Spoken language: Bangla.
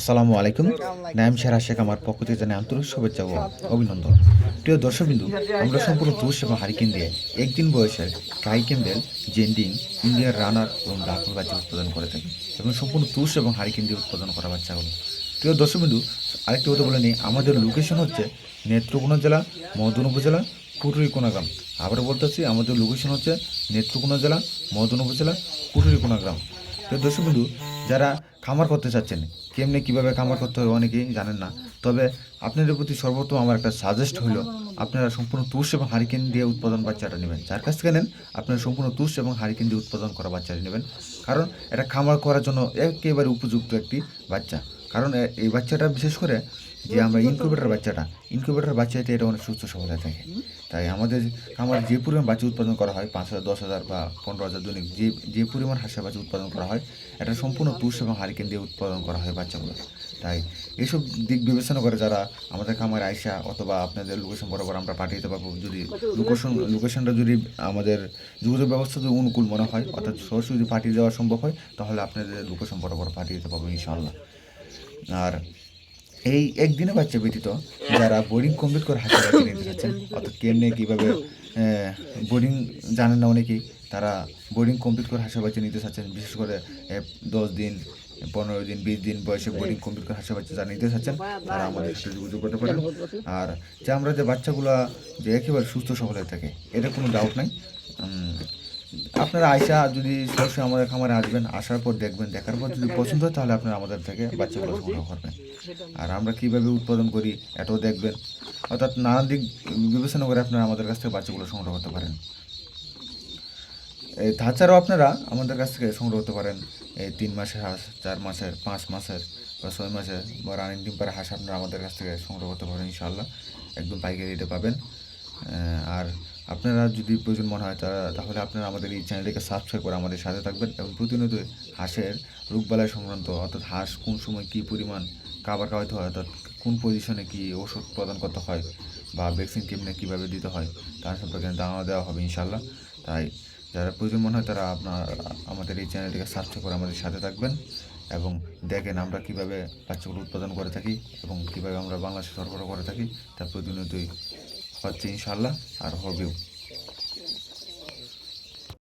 আসসালামু আলাইকুম। নাইম শের আশেক আমার পক্ষ থেকে জানাই আন্তরিক শুভেচ্ছা ও অভিনন্দন। প্রিয় দর্শকবিন্দু, আমরা সম্পূর্ণ তুষ এবং হারিকেন দিয়ে একদিন বয়সের ট্রাই ক্যাম্বেল, জেন্ডিং, ইন্ডিয়ান রানার এবং ডাকুর বাচ্চা উৎপাদন করে থাকি এবং সম্পূর্ণ তুষ এবং হারিকেন দিয়ে উৎপাদন করা বাচ্চাগুলো। প্রিয় দর্শকবিন্দু, আরেকটি কথা বলে নিই, আমাদের লোকেশন হচ্ছে নেত্রকোনা জেলা, মদন উপজেলা, কুটুরিকোনা গ্রাম। আবারও বলতেছি, আমাদের লোকেশন হচ্ছে নেত্রকোনা জেলা, মদন উপজেলা, কুটুরিকোনা গ্রাম। প্রিয় দর্শকবিন্দু, যারা খামার করতে চাচ্ছেন, কেমনে কীভাবে খামার করতে হবে অনেকেই জানেন না। তবে আপনাদের প্রতি সর্বপ্রথম আমার একটা সাজেস্ট হলো, আপনারা সম্পূর্ণ তুষ এবং হারিকেন দিয়ে উৎপাদন বাচ্চাটা নেবেন। যার কাছ থেকে নেন, আপনারা সম্পূর্ণ তুষ এবং হারিকেন দিয়ে উৎপাদন করা বাচ্চাটা নেবেন। কারণ এটা খামার করার জন্য একেবারে উপযুক্ত একটি বাচ্চা। কারণ এই বাচ্চাটা বিশেষ করে যে আমরা ইনকিউবেটর বাচ্চাতে এটা অনেক সুস্থ সবল হয়ে থাকে। তাই আমাদের খামারে যে পরিমাণ বাচ্চা উৎপাদন করা হয়, 5,000, 10,000 বা 15,000 দৈনিক যে পরিমাণ হাঁসের বাচ্চা উৎপাদন করা হয়, এটা সম্পূর্ণ তুষ এবং হারিকেন দিয়ে উৎপাদন করা হয় বাচ্চাগুলো। তাই এইসব দিক বিবেচনা করে যারা আমাদের খামারে আইসা অথবা আপনাদের লোকেশন বরাবর আমরা পাঠিয়ে দিতে পারবো, যদি লোকেশনটা যদি আমাদের যোগাযোগ ব্যবস্থা যদি অনুকূল মনে হয়, অর্থাৎ সরাসরি যদি পাঠিয়ে দেওয়া সম্ভব হয়, তাহলে আপনাদের লোকেশন বরাবর পাঠিয়ে দিতে পারবো ইনশাআল্লাহ। আর এই একদিনে বাচ্চা ব্যতীত যারা বোর্ডিং কমপ্লিট করে হাঁসের বাচ্চা নিতে চাচ্ছেন, অর্থাৎ কেমনে কীভাবে বোর্ডিং জানেন না অনেকেই, তারা বোর্ডিং কমপ্লিট করে হাঁসের বাচ্চা নিতে চাচ্ছেন, বিশেষ করে 10 দিন, 15 দিন, 20 দিন বয়সে বোর্ডিং কমপ্লিট করে হাঁসের বাচ্চা যারা নিতে চাচ্ছেন, তারা আমাদের সাথে যোগাযোগ করতে পারেন। আর যে আমরা যে বাচ্চাগুলো যে একেবারে সুস্থ সবল হয়ে থাকে, এটা কোনো ডাউট নাই। আপনারা আইসা যদি সরাসরি আমাদের খামারে আসবেন, আসার পর দেখবেন, দেখার পর যদি পছন্দ হয়, তাহলে আপনারা আমাদের থেকে বাচ্চাগুলো সংগ্রহ করবেন। আর আমরা কীভাবে উৎপাদন করি এটাও দেখবেন। অর্থাৎ নানান দিক বিবেচনা করে আপনারা আমাদের কাছ থেকে বাচ্চাগুলো সংগ্রহ করতে পারেন। তাছাড়াও আপনারা আমাদের কাছ থেকে সংগ্রহ করতে পারেন এই 3 মাসের হাঁস, 4 মাসের, 5 মাসের বা 6 মাসের বা রানিং ডিম পাড়া হাঁস আপনারা আমাদের কাছ থেকে সংগ্রহ করতে পারেন ইনশাআল্লাহ। একদম পাইকারি রেটে পাবেন। আর আপনারা যদি প্রয়োজন মনে হয় তাহলে আপনারা আমাদের এই চ্যানেলটিকে সাবস্ক্রাইব করে আমাদের সাথে থাকবেন এবং প্রতিনিয়ত হাঁসের রোগবালাই সংক্রান্ত, অর্থাৎ হাঁস কোন সময় কী পরিমাণ খাবার খাওয়াতে হয়, অর্থাৎ কোন পজিশনে কী ওষুধ প্রদান করতে হয় বা ভ্যাকসিন কেমনে কীভাবে দিতে হয়, তার সম্পর্কে ধারণা দেওয়া হবে ইনশাআল্লাহ। তাই যারা প্রয়োজন মনে হয় তারা আমাদের এই চ্যানেলটিকে সাবস্ক্রাইব করে আমাদের সাথে থাকবেন এবং দেখেন আমরা কীভাবে বাচ্চাগুলো উৎপাদন করে থাকি এবং কীভাবে আমরা বাংলাদেশে সরবরাহ করে থাকি, তা প্রতিনিয়তই হচ্ছে ইনশাআল্লাহ আর হবেও।